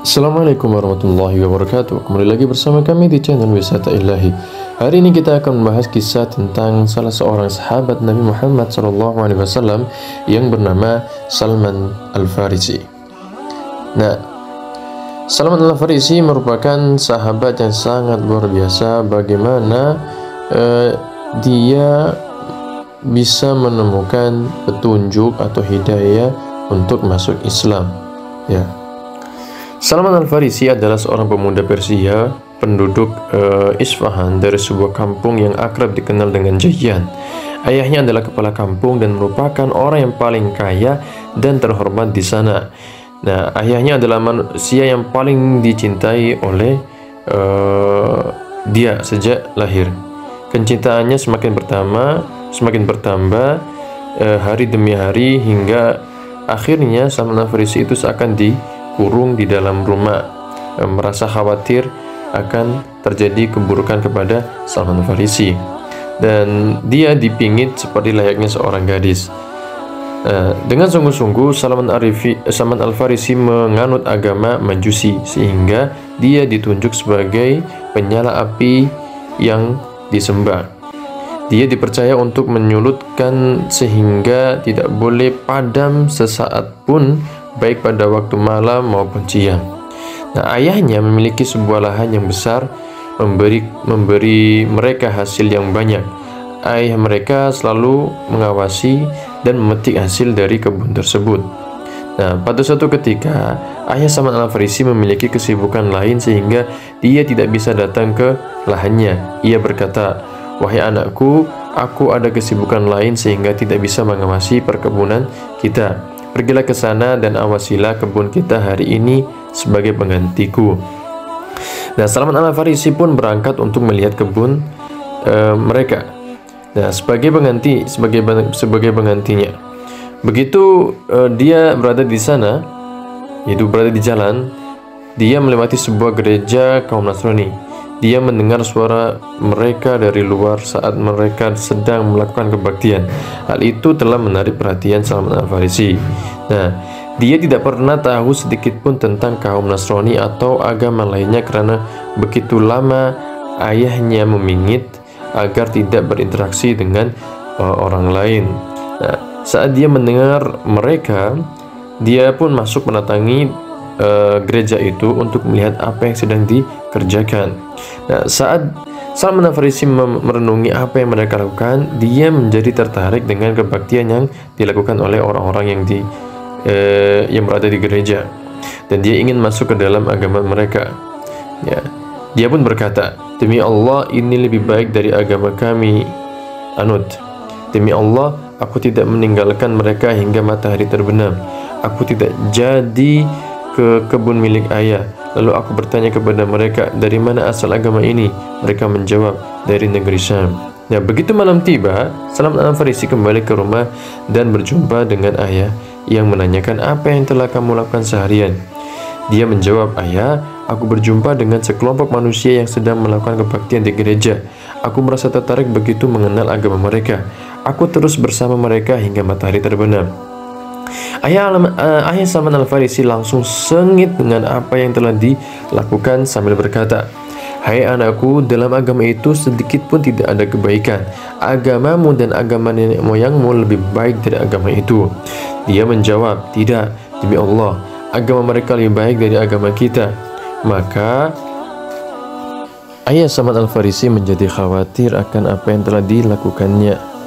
Assalamualaikum warahmatullahi wabarakatuh. Kembali lagi bersama kami di channel Wisata Ilahi. Hari ini kita akan membahas kisah tentang salah seorang sahabat Nabi Muhammad SAW yang bernama Salman Al-Farisi. Nah, Salman Al-Farisi merupakan sahabat yang sangat luar biasa. Bagaimana dia bisa menemukan petunjuk atau hidayah untuk masuk Islam. Ya. Salman Al-Farisi adalah seorang pemuda Persia, penduduk Isfahan dari sebuah kampung yang akrab dikenal dengan Jayyan. Ayahnya adalah kepala kampung dan merupakan orang yang paling kaya dan terhormat di sana. Nah, ayahnya adalah manusia yang paling dicintai oleh dia sejak lahir. Kecintaannya semakin bertambah hari demi hari hingga akhirnya Salman Al-Farisi itu seakan dikurung di dalam rumah, merasa khawatir akan terjadi keburukan kepada Salman Al-Farisi, dan dia dipingit seperti layaknya seorang gadis. Dengan sungguh-sungguh Salman Al-Farisi menganut agama Majusi, sehingga dia ditunjuk sebagai penyala api yang disembah. Dia dipercaya untuk menyulutkan sehingga tidak boleh padam sesaat pun, baik pada waktu malam maupun siang. Nah, ayahnya memiliki sebuah lahan yang besar, memberi mereka hasil yang banyak. Ayah mereka selalu mengawasi dan memetik hasil dari kebun tersebut. Nah, pada suatu ketika, ayah Salman Al-Farisi memiliki kesibukan lain sehingga dia tidak bisa datang ke lahannya. Ia berkata, "Wahai anakku, aku ada kesibukan lain sehingga tidak bisa mengawasi perkebunan kita. Pergilah ke sana dan awasilah kebun kita hari ini sebagai penggantiku." Nah, Salman Al-Farisi pun berangkat untuk melihat kebun mereka. Nah, sebagai penggantinya. Begitu dia berada di sana, yaitu berada di jalan, dia melewati sebuah gereja kaum Nasrani. Dia mendengar suara mereka dari luar saat mereka sedang melakukan kebaktian. Hal itu telah menarik perhatian Salman Al-Farisi. Nah, dia tidak pernah tahu sedikit pun tentang kaum Nasrani atau agama lainnya karena begitu lama ayahnya memingit agar tidak berinteraksi dengan orang lain. Nah, saat dia mendengar mereka, dia pun masuk mendatangi gereja itu untuk melihat apa yang sedang dikerjakan. Nah, saat Salman Al-Farisi merenungi apa yang mereka lakukan, dia menjadi tertarik dengan kebaktian yang dilakukan oleh orang-orang yang berada di gereja, dan dia ingin masuk ke dalam agama mereka. Ya, dia pun berkata, "Demi Allah, ini lebih baik dari agama kami anut. Demi Allah, aku tidak meninggalkan mereka hingga matahari terbenam. Aku tidak jadi ke kebun milik ayah. Lalu aku bertanya kepada mereka, dari mana asal agama ini? Mereka menjawab, dari negeri Syam." Nah, begitu malam tiba, Salman Al-Farisi kembali ke rumah dan berjumpa dengan ayah yang menanyakan, "Apa yang telah kamu lakukan seharian?" Dia menjawab, "Ayah, aku berjumpa dengan sekelompok manusia yang sedang melakukan kebaktian di gereja. Aku merasa tertarik begitu mengenal agama mereka. Aku terus bersama mereka hingga matahari terbenam." Ayah Salman Al-Farisi langsung sengit dengan apa yang telah dilakukan sambil berkata, "Hai anakku, dalam agama itu sedikit pun tidak ada kebaikan. Agamamu dan agama nenek moyangmu lebih baik dari agama itu." Dia menjawab, "Tidak, demi Allah, agama mereka lebih baik dari agama kita." Maka ayah Salman Al-Farisi menjadi khawatir akan apa yang telah dilakukannya.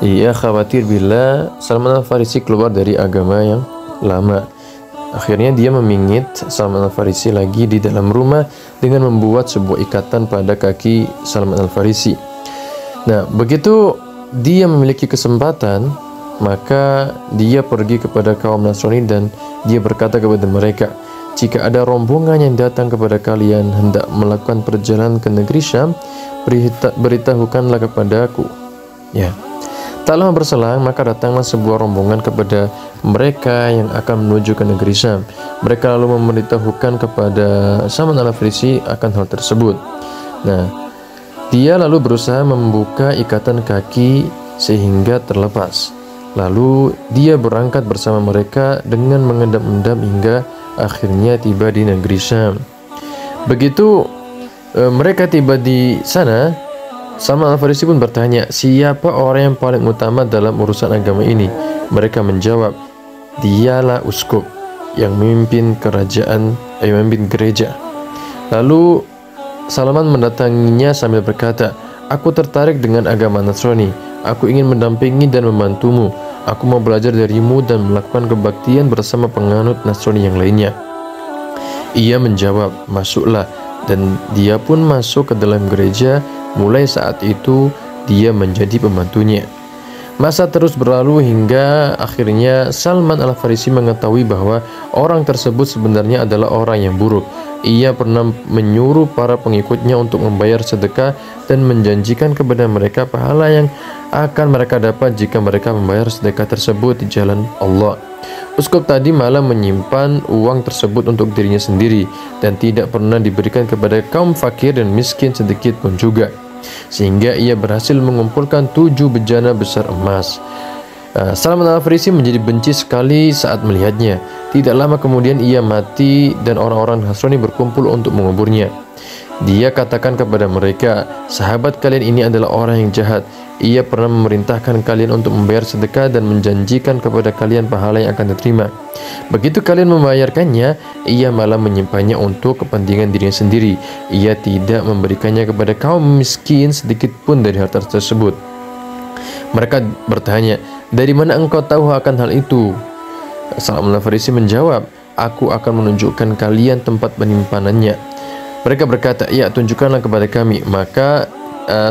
Ia khawatir bila Salman Al-Farisi keluar dari agama yang lama. Akhirnya dia memingit Salman Al-Farisi lagi di dalam rumah dengan membuat sebuah ikatan pada kaki Salman Al-Farisi. Nah, begitu dia memiliki kesempatan, maka dia pergi kepada kaum Nasrani dan dia berkata kepada mereka, "Jika ada rombongan yang datang kepada kalian hendak melakukan perjalanan ke negeri Syam, beritahukanlah kepadaku." Ya. Tak lama berselang, maka datanglah sebuah rombongan kepada mereka yang akan menuju ke negeri Syam. Mereka lalu memberitahukan kepada Salman Al-Farisi akan hal tersebut. Nah, dia lalu berusaha membuka ikatan kaki sehingga terlepas. Lalu dia berangkat bersama mereka dengan mengendap-endap hingga akhirnya tiba di negeri Syam. Begitu mereka tiba di sana, Salman Al-Farisi pun bertanya, siapa orang yang paling utama dalam urusan agama ini? Mereka menjawab, dialah uskup yang memimpin memimpin gereja. Lalu Salman mendatanginya sambil berkata, aku tertarik dengan agama Nasrani. Aku ingin mendampingi dan membantumu. Aku mau belajar darimu dan melakukan kebaktian bersama penganut Nasrani yang lainnya. Ia menjawab, masuklah. Dan dia pun masuk ke dalam gereja. Mulai saat itu dia menjadi pembantunya. Masa terus berlalu hingga akhirnya Salman Al-Farisi mengetahui bahwa orang tersebut sebenarnya adalah orang yang buruk. Ia pernah menyuruh para pengikutnya untuk membayar sedekah dan menjanjikan kepada mereka pahala yang akan mereka dapat jika mereka membayar sedekah tersebut di jalan Allah. Uskup tadi malah menyimpan uang tersebut untuk dirinya sendiri dan tidak pernah diberikan kepada kaum fakir dan miskin sedikit pun juga, sehingga ia berhasil mengumpulkan 7 bejana besar emas. Salman Al-Farisi menjadi benci sekali saat melihatnya. Tidak lama kemudian ia mati dan orang-orang Nasrani berkumpul untuk menguburnya. Dia katakan kepada mereka, sahabat kalian ini adalah orang yang jahat. Ia pernah memerintahkan kalian untuk membayar sedekah dan menjanjikan kepada kalian pahala yang akan diterima. Begitu kalian membayarkannya, ia malah menyimpannya untuk kepentingan dirinya sendiri. Ia tidak memberikannya kepada kaum miskin sedikit pun dari harta tersebut. Mereka bertanya, dari mana engkau tahu akan hal itu? Salman Al-Farisi menjawab, aku akan menunjukkan kalian tempat penyimpanannya. Mereka berkata, ya, tunjukkanlah kepada kami. Maka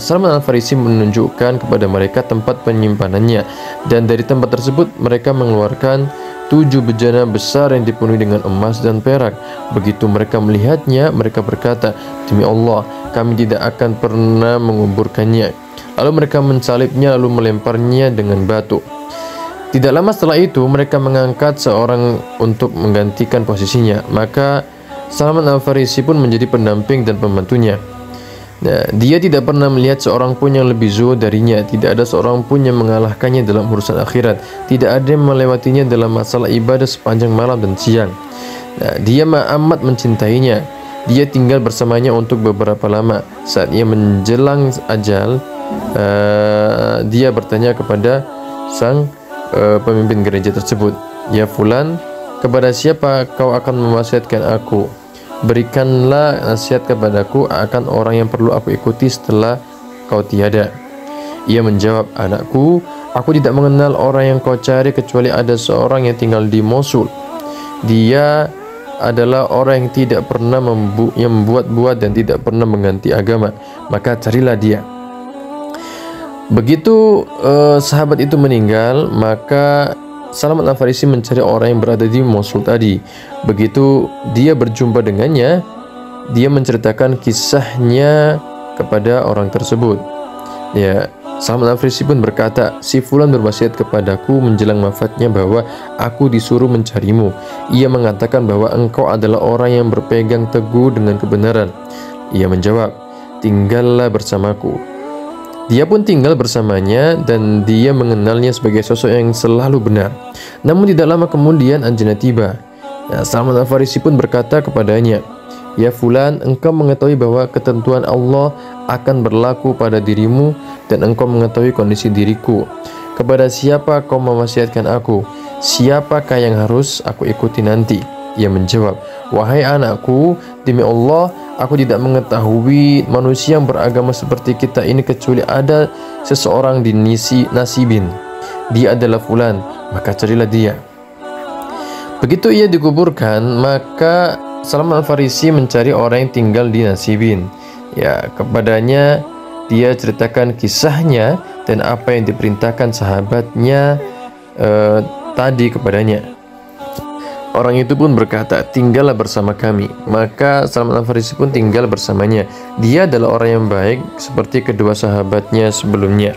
Salman Al-Farisi menunjukkan kepada mereka tempat penyimpanannya, dan dari tempat tersebut mereka mengeluarkan 7 bejana besar yang dipenuhi dengan emas dan perak. Begitu mereka melihatnya, mereka berkata, demi Allah, kami tidak akan pernah menguburkannya. Lalu mereka mensalibnya lalu melemparnya dengan batu. Tidak lama setelah itu mereka mengangkat seorang untuk menggantikan posisinya. Maka Salman Al-Farisi pun menjadi pendamping dan pembantunya. Nah, dia tidak pernah melihat seorang pun yang lebih zuhud darinya. Tidak ada seorang pun yang mengalahkannya dalam urusan akhirat. Tidak ada yang melewatinya dalam masalah ibadah sepanjang malam dan siang. Nah, dia amat mencintainya. Dia tinggal bersamanya untuk beberapa lama. Saat ia menjelang ajal, dia bertanya kepada sang pemimpin gereja tersebut, ya fulan, kepada siapa kau akan mewasiatkan aku? Berikanlah nasihat kepadaku akan orang yang perlu aku ikuti setelah kau tiada. Ia menjawab, anakku, aku tidak mengenal orang yang kau cari kecuali ada seorang yang tinggal di Mosul. Dia adalah orang yang tidak pernah membuat-buat dan tidak pernah mengganti agama. Maka carilah dia. Begitu sahabat itu meninggal, maka Salman Al-Farisi mencari orang yang berada di Mosul tadi. Begitu dia berjumpa dengannya, dia menceritakan kisahnya kepada orang tersebut. Ya, Salman Al-Farisi pun berkata, si fulan berwasiat kepadaku menjelang wafatnya bahwa aku disuruh mencarimu. Ia mengatakan bahwa engkau adalah orang yang berpegang teguh dengan kebenaran. Ia menjawab, tinggallah bersamaku. Dia pun tinggal bersamanya dan dia mengenalnya sebagai sosok yang selalu benar. Namun tidak lama kemudian ajalnya tiba. Salman Al-Farisi pun berkata kepadanya, ya fulan, engkau mengetahui bahwa ketentuan Allah akan berlaku pada dirimu dan engkau mengetahui kondisi diriku. Kepada siapa kau mewasiatkan aku? Siapakah yang harus aku ikuti nanti? Ia menjawab, wahai anakku, demi Allah, aku tidak mengetahui manusia yang beragama seperti kita ini kecuali ada seseorang di Nasibin. Dia adalah fulan, maka carilah dia. Begitu ia dikuburkan, maka Salman Al-Farisi mencari orang yang tinggal di Nasibin. Ya, kepadanya dia ceritakan kisahnya dan apa yang diperintahkan sahabatnya tadi kepadanya. Orang itu pun berkata, tinggallah bersama kami. Maka Salman Al-Farisi pun tinggal bersamanya. Dia adalah orang yang baik seperti kedua sahabatnya sebelumnya.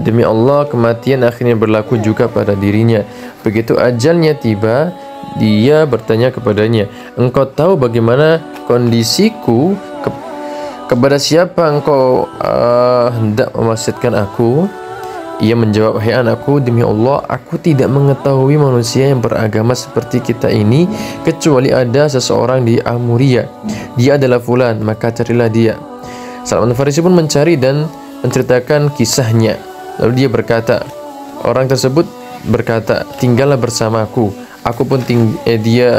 Demi Allah, kematian akhirnya berlaku juga pada dirinya. Begitu ajalnya tiba, dia bertanya kepadanya, engkau tahu bagaimana kondisiku? Kepada siapa engkau hendak mewasiatkan aku? Ia menjawab, "Hai anakku, demi Allah, aku tidak mengetahui manusia yang beragama seperti kita ini kecuali ada seseorang di Amuria. Dia adalah fulan, maka carilah dia." Salman Al-Farisi pun mencari dan menceritakan kisahnya. Lalu dia berkata, orang tersebut berkata, "Tinggallah bersamaku."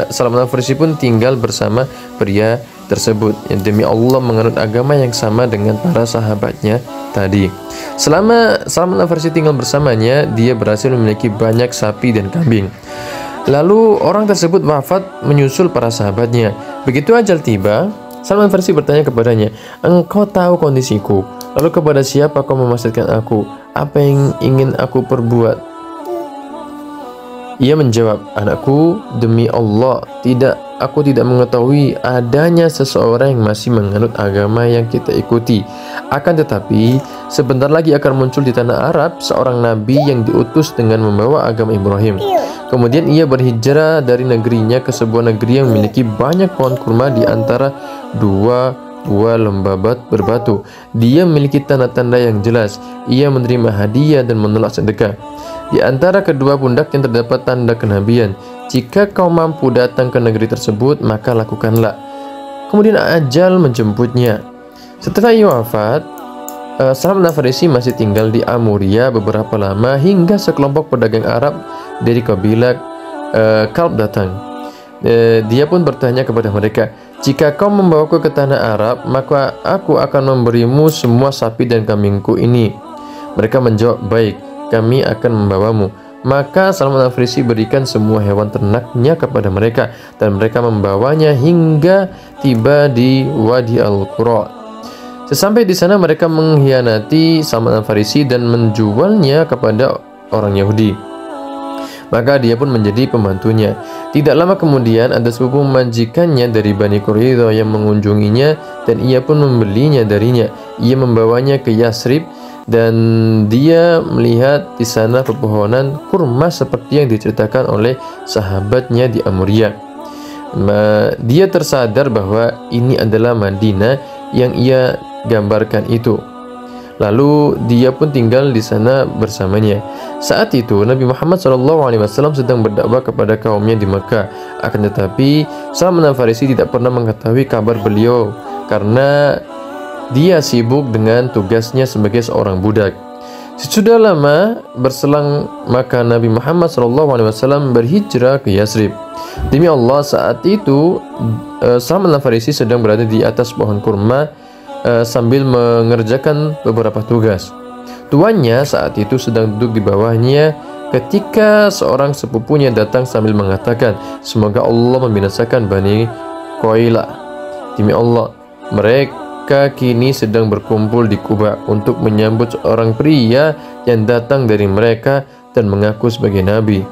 Salman Al-Farisi pun tinggal bersama pria tersebut yang demi Allah menganut agama yang sama dengan para sahabatnya tadi. Selama Salman Al-Farisi tinggal bersamanya, dia berhasil memiliki banyak sapi dan kambing. Lalu orang tersebut wafat menyusul para sahabatnya. Begitu ajal tiba, Salman Al-Farisi bertanya kepadanya, "Engkau tahu kondisiku? Lalu kepada siapa kau memastikan aku? Apa yang ingin aku perbuat?" Ia menjawab, "Anakku, demi Allah, aku tidak mengetahui adanya seseorang yang masih menganut agama yang kita ikuti. Akan tetapi, sebentar lagi akan muncul di tanah Arab seorang nabi yang diutus dengan membawa agama Ibrahim. Kemudian ia berhijrah dari negerinya ke sebuah negeri yang memiliki banyak pohon kurma di antara dua buah lembah berbatu. Dia memiliki tanda-tanda yang jelas. Ia menerima hadiah dan menolak sedekah. Di antara kedua pundaknya terdapat tanda kenabian. Jika kau mampu datang ke negeri tersebut, maka lakukanlah." Kemudian ajal menjemputnya. Setelah ia wafat, Salman Al-Farisi masih tinggal di Amuria beberapa lama hingga sekelompok pedagang Arab dari kabilah Kalb datang. Dia pun bertanya kepada mereka, "Jika kau membawaku ke tanah Arab, maka aku akan memberimu semua sapi dan kambingku ini." Mereka menjawab, "Baik, kami akan membawamu." Maka Salman Al-Farisi berikan semua hewan ternaknya kepada mereka, dan mereka membawanya hingga tiba di Wadi Al-Qura. Sesampai di sana mereka mengkhianati Salman Al-Farisi dan menjualnya kepada orang Yahudi. Maka dia pun menjadi pembantunya. Tidak lama kemudian ada sepupu majikannya dari Bani Quraidah yang mengunjunginya, dan ia pun membelinya darinya. Ia membawanya ke Yasrib, dan dia melihat di sana pepohonan kurma seperti yang diceritakan oleh sahabatnya di Amuria. Dia tersadar bahwa ini adalah Madinah yang ia gambarkan itu. Lalu dia pun tinggal di sana bersamanya. Saat itu Nabi Muhammad SAW sedang berdakwah kepada kaumnya di Mekah. Akan tetapi Salman Al-Farisi tidak pernah mengetahui kabar beliau karena dia sibuk dengan tugasnya sebagai seorang budak. Sesudah lama berselang, maka Nabi Muhammad SAW berhijrah ke Yasrib. Demi Allah, saat itu Salman Al-Farisi sedang berada di atas pohon kurma sambil mengerjakan beberapa tugas. Tuannya saat itu sedang duduk di bawahnya ketika seorang sepupunya datang sambil mengatakan, "Semoga Allah membinasakan Bani Qailah. Demi Allah, mereka kini sedang berkumpul di Kuba untuk menyambut seorang pria yang datang dari mereka dan mengaku sebagai nabi."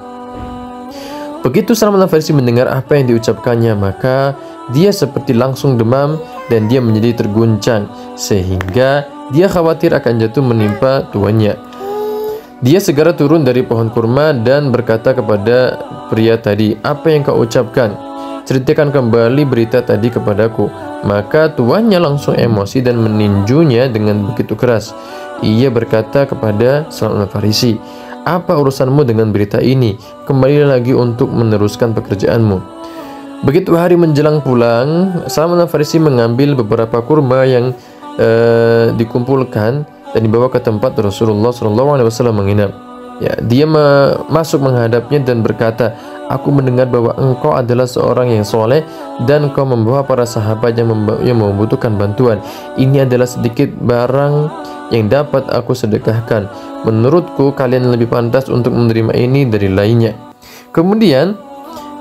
Begitu Salman Al-Farisi mendengar apa yang diucapkannya, maka dia seperti langsung demam dan dia menjadi terguncang sehingga dia khawatir akan jatuh menimpa tuannya. Dia segera turun dari pohon kurma dan berkata kepada pria tadi, "Apa yang kau ucapkan? Ceritakan kembali berita tadi kepadaku." Maka tuannya langsung emosi dan meninjunya dengan begitu keras. Ia berkata kepada Salman Al-Farisi, "Apa urusanmu dengan berita ini? Kembalilah lagi untuk meneruskan pekerjaanmu." Begitu hari menjelang pulang, Salman Al-Farisi mengambil beberapa kurma yang dikumpulkan dan dibawa ke tempat Rasulullah SAW menginap. Dia masuk menghadapnya dan berkata, "Aku mendengar bahwa engkau adalah seorang yang soleh dan engkau membawa para sahabat yang membutuhkan bantuan. Ini adalah sedikit barang yang dapat aku sedekahkan. Menurutku kalian lebih pantas untuk menerima ini dari lainnya." Kemudian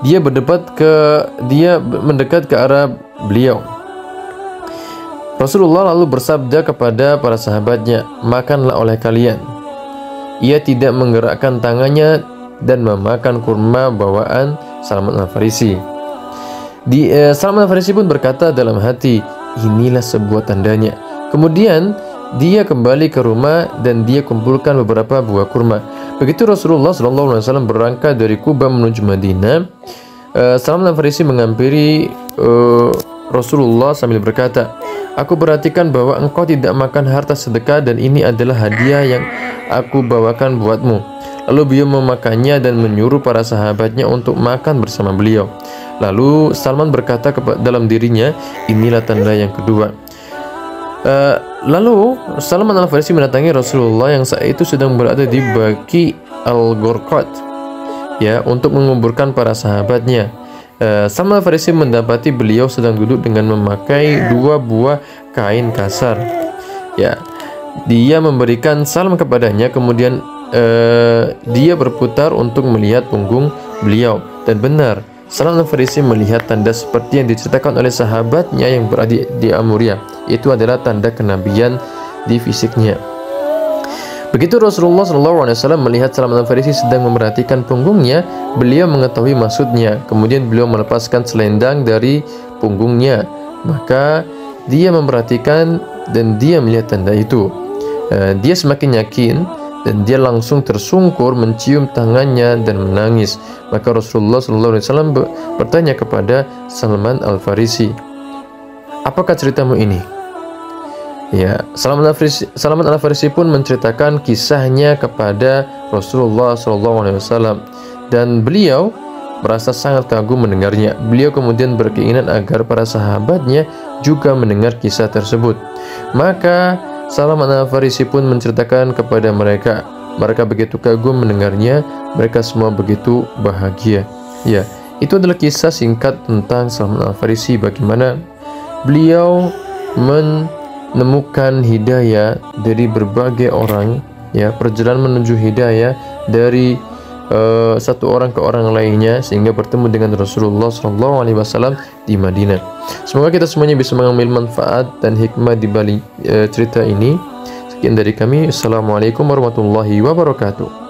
dia mendekat ke arah beliau. Rasulullah lalu bersabda kepada para sahabatnya, "Makanlah oleh kalian." Ia tidak menggerakkan tangannya dan memakan kurma bawaan Salman Al-Farisi. Salman Al-Farisi pun berkata dalam hati, "Inilah sebuah tandanya." Kemudian dia kembali ke rumah dan dia kumpulkan beberapa buah kurma. Begitu Rasulullah SAW berangkat dari Kuba menuju Madinah, Salman Al-Farisi menghampiri Rasulullah sambil berkata, "Aku perhatikan bahwa engkau tidak makan harta sedekah dan ini adalah hadiah yang aku bawakan buatmu." Lalu beliau memakannya dan menyuruh para sahabatnya untuk makan bersama beliau. Lalu Salman berkata dalam dirinya, "Inilah tanda yang kedua." Lalu Salman Al-Farisi mendatangi Rasulullah yang saat itu sedang berada di Baqi Al-Gharqad, ya, untuk menguburkan para sahabatnya. Salman Al-Farisi mendapati beliau sedang duduk dengan memakai 2 buah kain kasar. Ya, dia memberikan salam kepadanya, kemudian dia berputar untuk melihat punggung beliau, dan benar Salman Al-Farisi melihat tanda seperti yang diceritakan oleh sahabatnya yang berada di Amuria. Itu adalah tanda kenabian di fisiknya. Begitu Rasulullah SAW melihat Salman Al-Farisi sedang memerhatikan punggungnya, beliau mengetahui maksudnya. Kemudian beliau melepaskan selendang dari punggungnya. Maka dia memperhatikan dan dia melihat tanda itu. Dia semakin yakin dan dia langsung tersungkur mencium tangannya dan menangis. Maka Rasulullah SAW bertanya kepada Salman Al-Farisi, "Apakah ceritamu ini?" Ya, Salman Al-Farisi pun menceritakan kisahnya kepada Rasulullah SAW dan beliau merasa sangat kagum mendengarnya. Beliau kemudian berkeinginan agar para sahabatnya juga mendengar kisah tersebut. Maka Salman Al-Farisi pun menceritakan kepada mereka. Mereka begitu kagum mendengarnya, mereka semua begitu bahagia. Ya, itu adalah kisah singkat tentang Salman Al-Farisi, bagaimana beliau menemukan hidayah dari berbagai orang, ya, perjalanan menuju hidayah dari satu orang ke orang lainnya sehingga bertemu dengan Rasulullah SAW di Madinah. Semoga kita semuanya bisa mengambil manfaat dan hikmah di balik cerita ini. Sekian dari kami. Assalamualaikum warahmatullahi wabarakatuh.